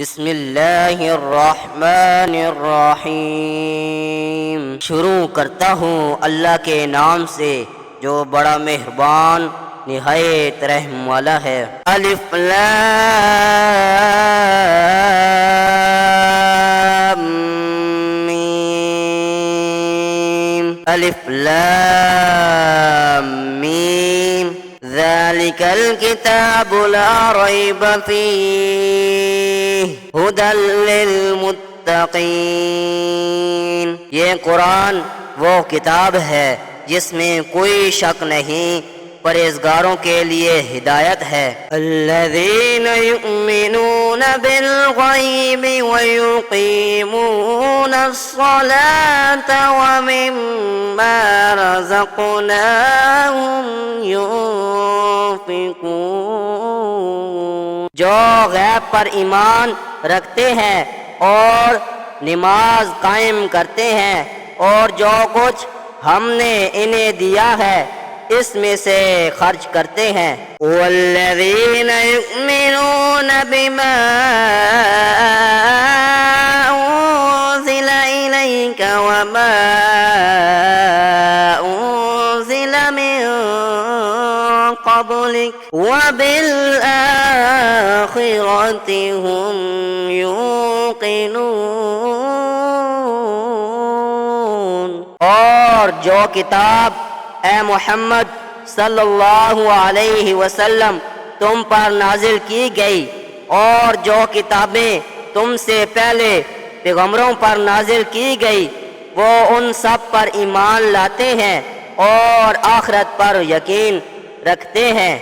بسم اللہ الرحمن الرحیم۔ شروع کرتا ہوں اللہ کے نام سے جو بڑا مہربان نہایت رحم والا ہے۔ الف لام میم، الف لام میم، ذالک الکتاب لا ریب فیہ ھدی للمتقین۔ یہ قرآن وہ کتاب ہے جس میں کوئی شک نہیں، پرہیزگاروں کے لیے ہدایت ہے۔ الذین یؤمنون بالغیب ویقیمون الصلاة ومما رزقناہم ينفقون۔ جو غیب پر ایمان رکھتے ہیں اور نماز قائم کرتے ہیں اور جو کچھ ہم نے انہیں دیا ہے اس میں سے خرچ کرتے ہیں۔ والذین یؤمنون بما انزل الیک وما انزل من قبلک وبالآخرۃ هم یوقنون۔ اور جو کتاب اے محمد صلی اللہ علیہ وسلم تم پر نازل کی گئی اور جو کتابیں تم سے پہلے پیغمبروں پر نازل کی گئی وہ ان سب پر ایمان لاتے ہیں اور آخرت پر یقین رکھتے ہیں۔